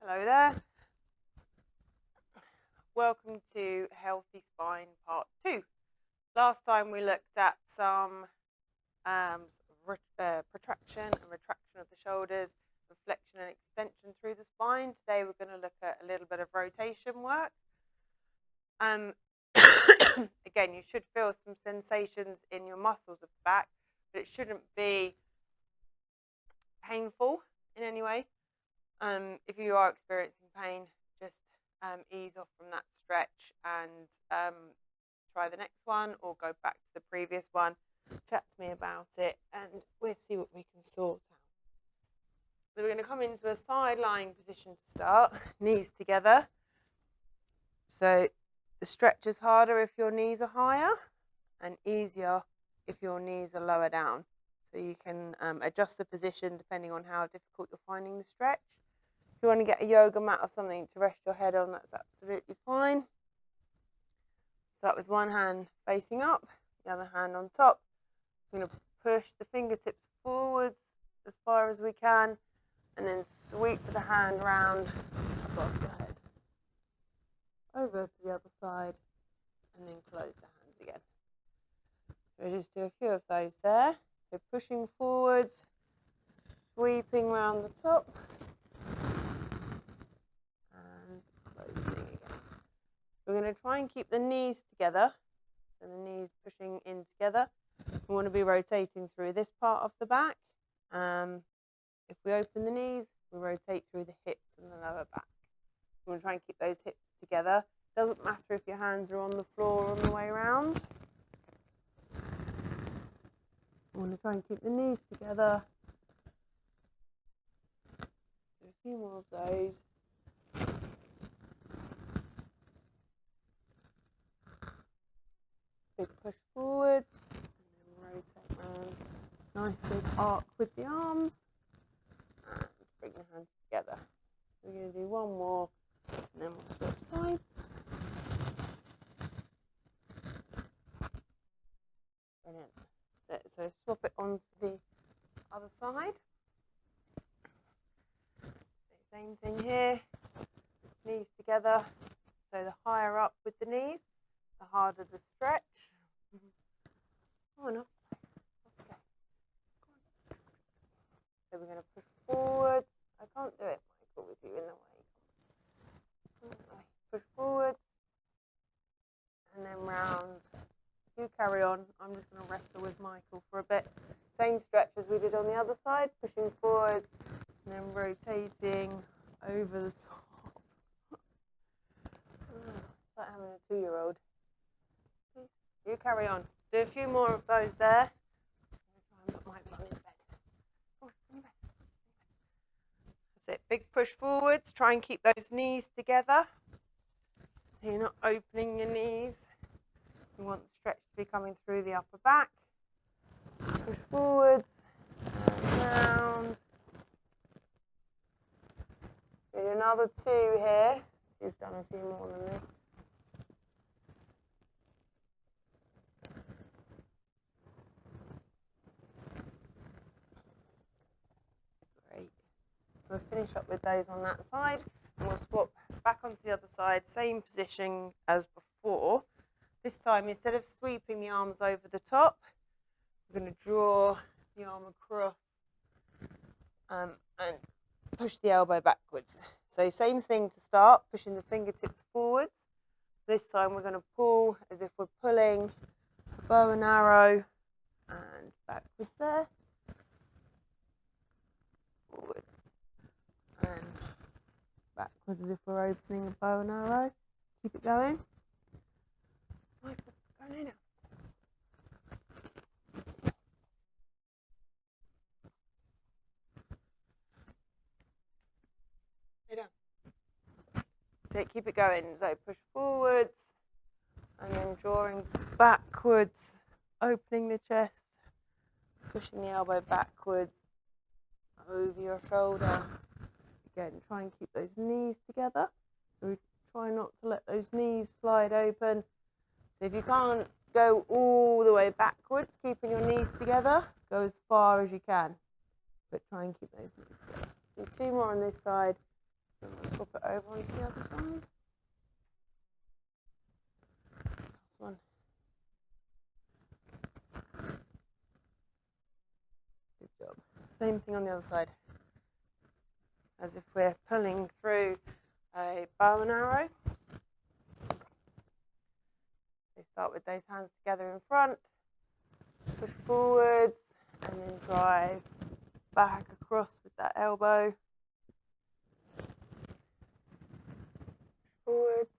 Hello there. Welcome to Healthy Spine Part 2. Last time we looked at some protraction and retraction of the shoulders, reflection and extension through the spine. Today we're going to look at a little bit of rotation work. Again, you should feel some sensations in your muscles of the back, but it shouldn't be painful in any way. If you are experiencing pain, just ease off from that stretch and try the next one or go back to the previous one. Chat to me about it and we'll see what we can sort out. So we're going to come into a side lying position to start, knees together. So the stretch is harder if your knees are higher and easier if your knees are lower down. So you can adjust the position depending on how difficult you're finding the stretch. If you want to get a yoga mat or something to rest your head on, that's absolutely fine. Start with one hand facing up, the other hand on top. I'm going to push the fingertips forwards as far as we can and then sweep the hand round above the head. Over to the other side and then close the hands again. So just do a few of those there. So pushing forwards, sweeping round the top. Closing again. We're going to try and keep the knees together, so the knees pushing in together. We want to be rotating through this part of the back. If we open the knees, we rotate through the hips and the lower back. We want to try and keep those hips together. Doesn't matter if your hands are on the floor or on the way around. We want to try and keep the knees together. Do a few more of those. Big push forwards, and then rotate around. Nice big arc with the arms, and bring the hands together. We're going to do one more, and then we'll swap sides. Brilliant. So swap it onto the other side. Same thing here, knees together. So the higher up with the knees, the harder the stretch. Oh no. Okay. So we're going to push forward. I can't do it, Michael, with you in the way. Push forward. And then round. You carry on. I'm just going to wrestle with Michael for a bit. Same stretch as we did on the other side. Pushing forward. And then rotating over the top. It's like having a 2-year-old. You carry on. Do a few more of those there. I'm going to try and put Michael on his bed. Oh, on bed. That's it. Big push forwards. Try and keep those knees together. So you're not opening your knees. You want the stretch to be coming through the upper back. Push forwards. And round. Do another 2 here. You've done a few more than this. We'll finish up with those on that side and we'll swap back onto the other side, same position as before. This time, instead of sweeping the arms over the top, we're going to draw the arm across and push the elbow backwards. So same thing to start, pushing the fingertips forwards. This time we're going to pull as if we're pulling a bow and arrow and backwards there. Forwards. And backwards as if we're opening a bow and arrow. Keep it going. Michael, go lay down. Lay down. So keep it going. So push forwards and then drawing backwards, opening the chest, pushing the elbow backwards over your shoulder. Again, try and keep those knees together. So try not to let those knees slide open. So if you can't go all the way backwards, keeping your knees together, go as far as you can. But try and keep those knees together. Do 2 more on this side, Let's swap it over onto the other side. Last one. Good job. Same thing on the other side. As if we're pulling through a bow and arrow. So start with those hands together in front, push forwards, and then drive back across with that elbow. Forwards.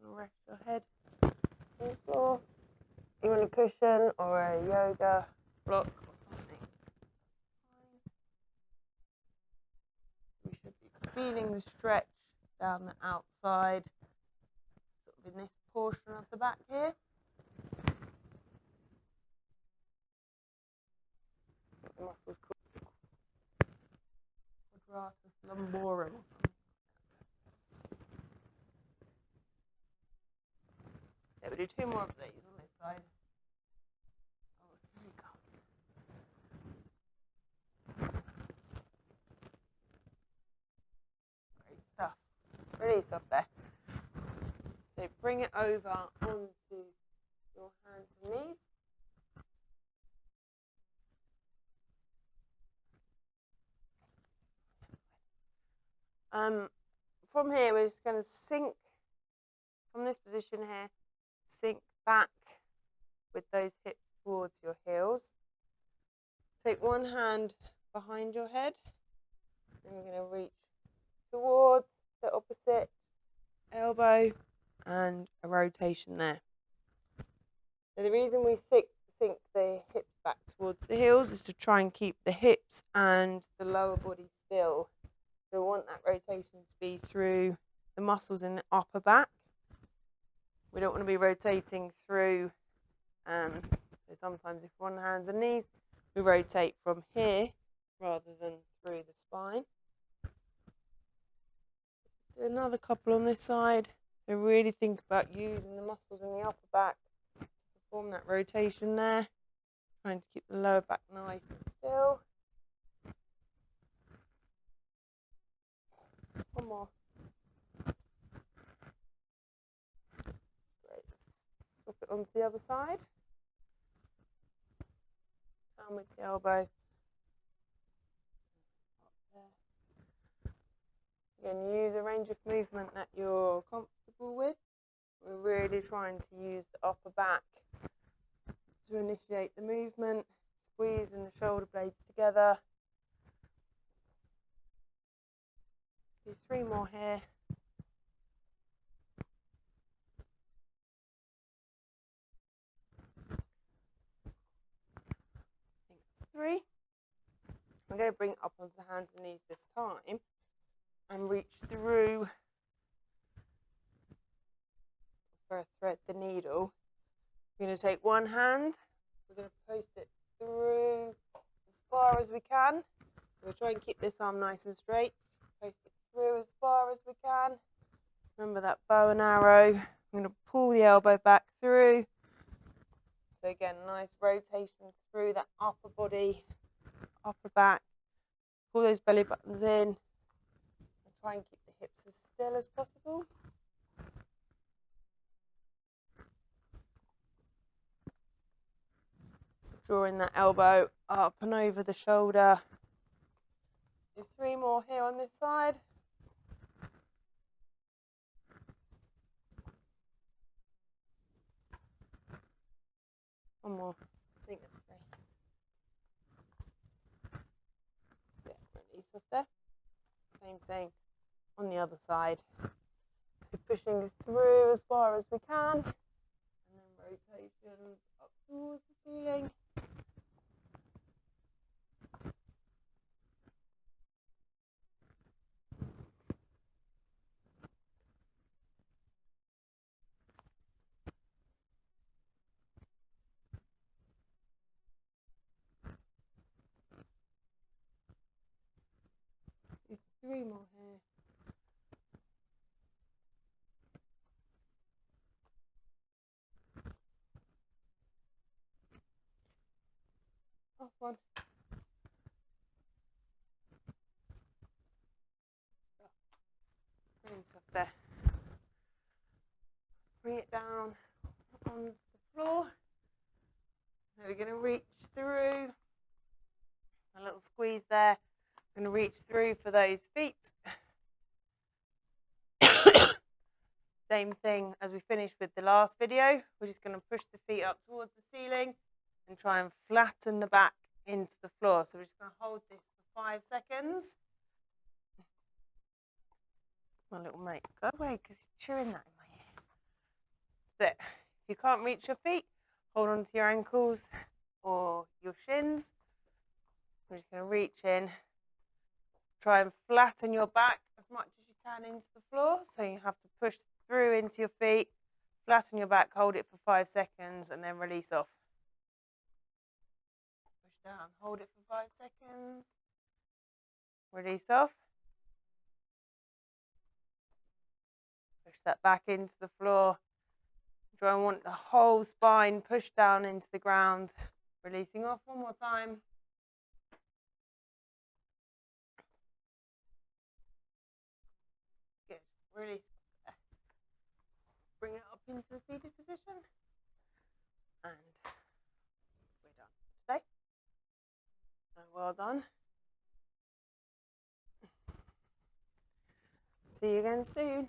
Rest your head on the floor. You want a cushion or a yoga block or something. We should be feeling the stretch down the outside, sort of in this portion of the back here. The muscles called quadratus lumborum or something. Yeah, we'll do 2 more of these on this side. Oh, here he comes. Great stuff. Release off there. So bring it over onto your hands and knees. From here, we're just going to sink from this position here, sink back with those hips towards your heels. Take one hand behind your head, then we're going to reach towards the opposite elbow and a rotation there. So the reason we sink the hips back towards the heels is to try and keep the hips and the lower body still. So we want that rotation to be through the muscles in the upper back. We don't want to be rotating through, so sometimes if one hands and knees, we rotate from here rather than through the spine. Do another couple on this side. So really think about using the muscles in the upper back to perform that rotation there. Trying to keep the lower back nice and still. One more. Great. Let's swap it onto the other side. Down with the elbow. Again, use a range of movement that you're comfortable with. We're really trying to use the upper back to initiate the movement, squeezing the shoulder blades together. Do 3 more here. I think that's 3. I'm going to bring it up onto the hands and knees this time and reach through for thread the needle. We're going to take one hand, we're going to post it through as far as we can. We'll try and keep this arm nice and straight. Post it through as far as we can. Remember that bow and arrow. I'm going to pull the elbow back through. So again, nice rotation through that upper body, upper back. Pull those belly buttons in. And try and keep the hips as still as possible. Drawing that elbow up and over the shoulder. Do 3 more here on this side. One more. I think that's 3. Yeah, release off there. Same thing on the other side. We're pushing through as far as we can. And then rotations up towards the ceiling. Do 3 more here. Last last one. Release off there. Bring it down onto the floor. Now we're going to reach through. A little squeeze there. I'm going to reach through for those feet. Same thing as we finished with the last video. We're just going to push the feet up towards the ceiling and try and flatten the back into the floor. So we're just going to hold this for 5 seconds. My little mate, go away because you're chewing that in my ear. That's it. If you can't reach your feet, hold on to your ankles or your shins. We're just going to reach in. Try and flatten your back as much as you can into the floor. So you have to push through into your feet, flatten your back, hold it for 5 seconds, and then release off. Push down, hold it for 5 seconds, release off. Push that back into the floor. Try and want the whole spine pushed down into the ground. Releasing off one more time. Good. Release. Bring it up into a seated position. And we're done for today. And well done. See you again soon.